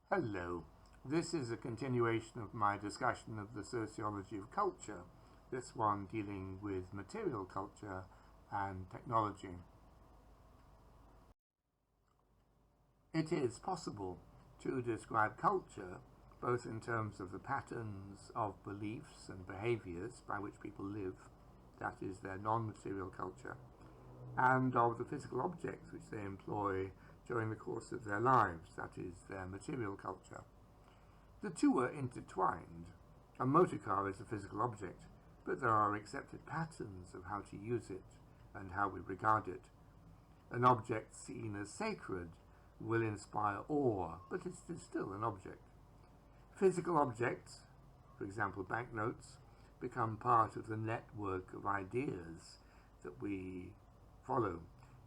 Hello. This is a continuation of my discussion of the sociology of culture, this one dealing with material culture and technology. It is possible to describe culture both in terms of the patterns of beliefs and behaviors by which people live, that is their non-material culture, and of the physical objects which they employ during the course of their lives, that is their material culture. The two are intertwined. A motor car is a physical object, but there are accepted patterns of how to use it and how we regard it. An object seen as sacred will inspire awe, but it is still an object. Physical objects, for example banknotes, become part of the network of ideas that we follow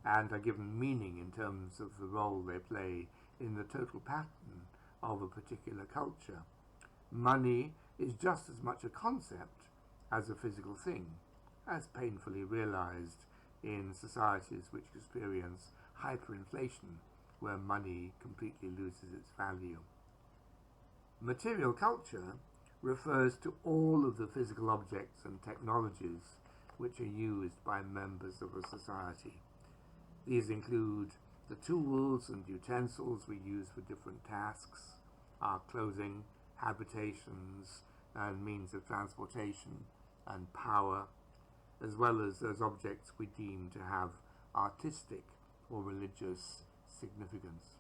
and are given meaning in terms of the role they play in the total pattern of a particular culture. Money is just as much a concept as a physical thing, as painfully realized in societies which experience hyperinflation, where money completely loses its value. Material culture refers to all of the physical objects and technologies which are used by members of a society. These include the tools and utensils we use for different tasks, our clothing, habitations, and means of transportation and power, as well as those objects we deem to have artistic or religious significance.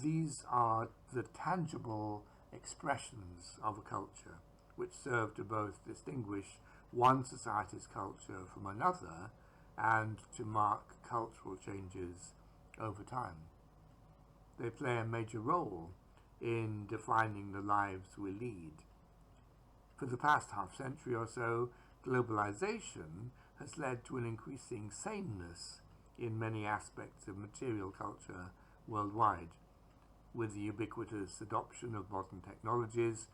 These are the tangible expressions of a culture, which serve to both distinguish one society's culture from another and to mark cultural changes over time. They play a major role in defining the lives we lead. For the past half-century or so, globalization has led to an increasing sameness in many aspects of material culture worldwide, with the ubiquitous adoption of modern technologies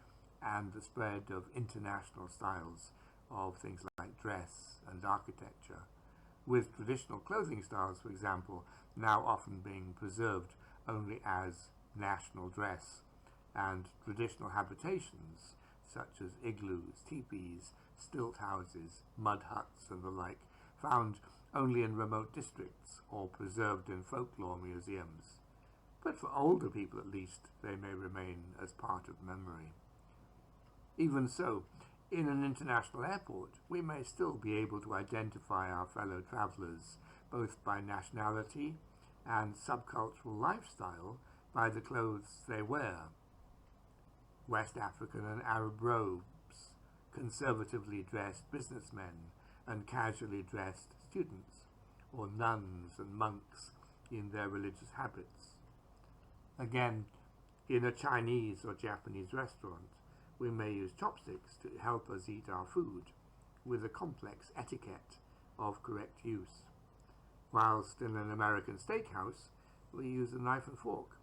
and the spread of international styles of things like dress and architecture, with traditional clothing styles, for example, now often being preserved only as national dress, and traditional habitations such as igloos, teepees, stilt houses, mud huts and the like, found only in remote districts or preserved in folklore museums. But for older people at least, they may remain as part of memory. Even so, in an international airport, we may still be able to identify our fellow travellers, both by nationality and subcultural lifestyle, by the clothes they wear. West African and Arab robes, conservatively dressed businessmen and casually dressed students, or nuns and monks in their religious habits. Again, in a Chinese or Japanese restaurant, we may use chopsticks to help us eat our food, with a complex etiquette of correct use. Whilst in an American steakhouse, we use a knife and fork,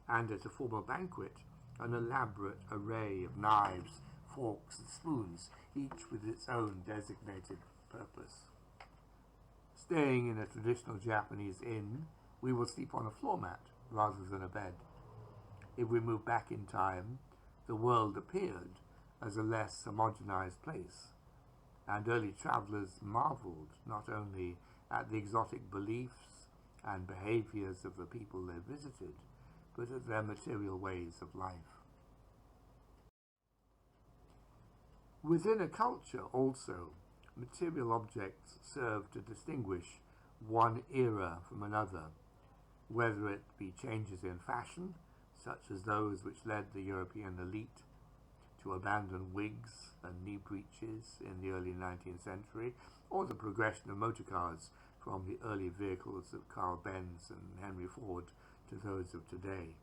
and at a formal banquet, an elaborate array of knives, forks, and spoons, each with its own designated purpose. Staying in a traditional Japanese inn, we will sleep on a floor mat rather than a bed. If we move back in time, the world appeared as a less homogenized place, and early travelers marveled not only at the exotic beliefs and behaviors of the people they visited, but at their material ways of life. Within a culture also, material objects serve to distinguish one era from another, whether it be changes in fashion, such as those which led the European elite to abandon wigs and knee breeches in the early 19th century, or the progression of motor cars from the early vehicles of Benz and Henry Ford to those of today.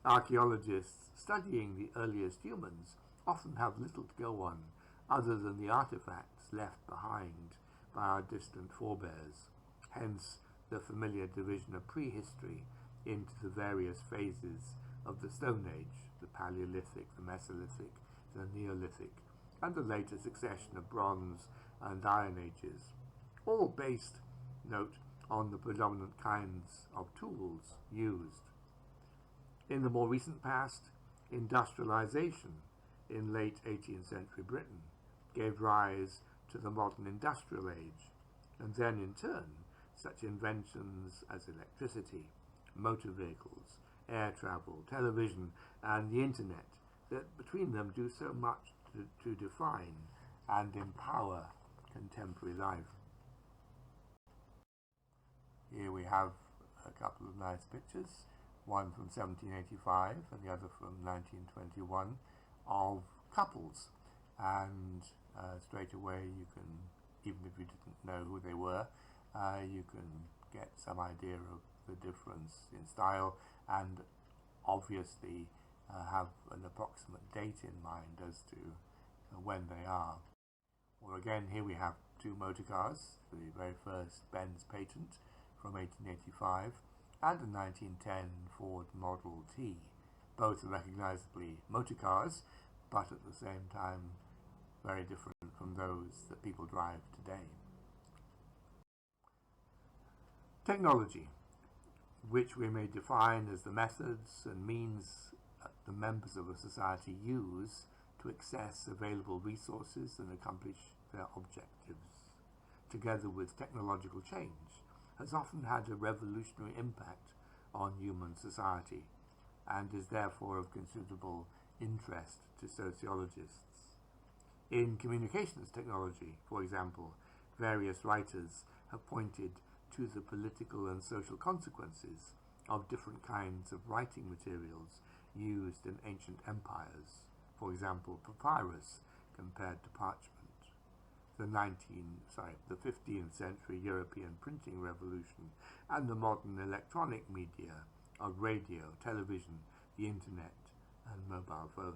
Archaeologists studying the earliest humans often have little to go on other than the artifacts left behind by our distant forebears, hence the familiar division of prehistory into the various phases of the Stone Age, the Paleolithic, the Mesolithic, the Neolithic, and the later succession of Bronze and Iron Ages, all based, note, on the predominant kinds of tools used. In the more recent past, industrialization in late 18th century Britain gave rise to the modern industrial age, and then in turn such inventions as electricity, motor vehicles, air travel, television, and the internet that between them do so much to define and empower contemporary life. Here we have a couple of nice pictures, one from 1785 and the other from 1921, of couples, and straight away you can, even if you didn't know who they were, you can get some idea of the difference in style and obviously have an approximate date in mind as to when they are. Or again, here we have two motor cars, the very first Benz Patent from 1885 and a 1910 Ford Model T, both recognizably motor cars, but at the same time very different from those that people drive today. Technology, which we may define as the methods and means the members of a society use to access available resources and accomplish their objectives, together with technological change, has often had a revolutionary impact on human society and is therefore of considerable interest to sociologists. In communications technology, for example, various writers have pointed to the political and social consequences of different kinds of writing materials used in ancient empires, for example, papyrus compared to parchment. The 15th century European printing revolution and the modern electronic media of radio, television, the internet, and mobile phones.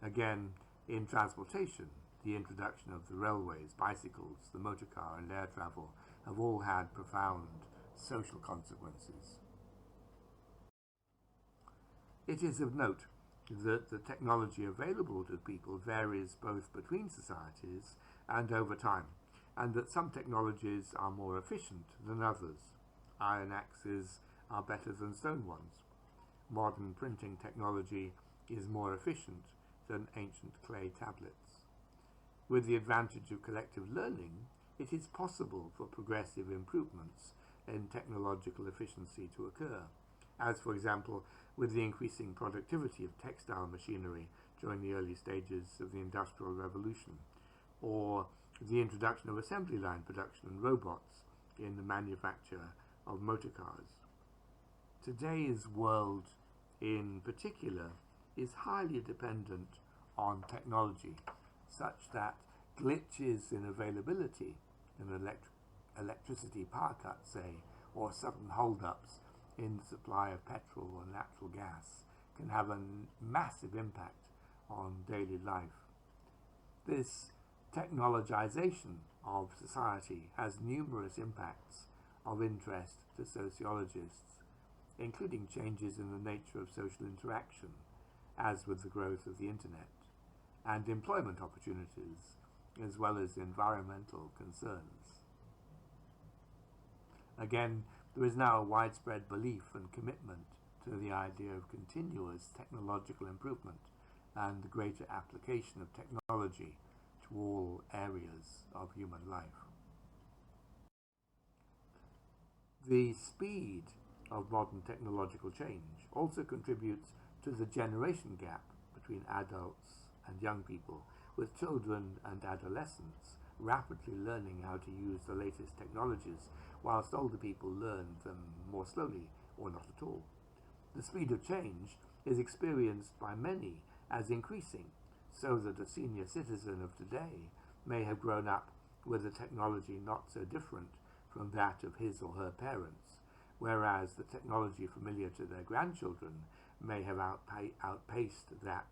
Again, in transportation, the introduction of the railways, bicycles, the motor car, and air travel have all had profound social consequences. It is of note that the technology available to people varies both between societies and over time, and that some technologies are more efficient than others. Iron axes are better than stone ones. Modern printing technology is more efficient than ancient clay tablets. With the advantage of collective learning, it is possible for progressive improvements in technological efficiency to occur, as for example with the increasing productivity of textile machinery during the early stages of the Industrial Revolution, or the introduction of assembly line production and robots in the manufacture of motor cars. Today's world in particular is highly dependent on technology, such that glitches in availability in electricity power cuts, say, or sudden hold-ups in the supply of petrol or natural gas can have a massive impact on daily life. This technologization of society has numerous impacts of interest to sociologists, including changes in the nature of social interaction, as with the growth of the internet, and employment opportunities, as well as environmental concerns. Again, there is now a widespread belief and commitment to the idea of continuous technological improvement and the greater application of technology to all areas of human life. The speed of modern technological change also contributes to the generation gap between adults and young people, with children and adolescents rapidly learning how to use the latest technologies, whilst older people learn them more slowly or not at all. The speed of change is experienced by many as increasing, so that a senior citizen of today may have grown up with a technology not so different from that of his or her parents, whereas the technology familiar to their grandchildren may have outpaced that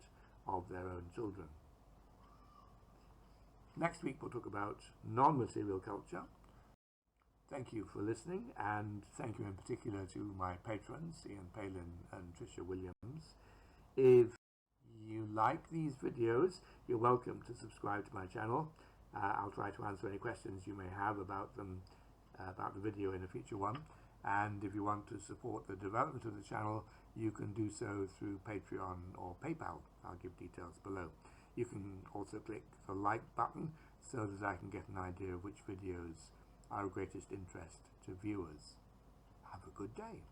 of their own children. Next week we'll talk about non-material culture. Thank you for listening, and thank you in particular to my patrons, Ian Palin and Tricia Williams. If you like these videos, you're welcome to subscribe to my channel. I'll try to answer any questions you may have about them about the video in a future one. And if you want to support the development of the channel, you can do so through Patreon or PayPal. I'll give details below. You can also click the like button so that I can get an idea of which videos are of greatest interest to viewers. Have a good day.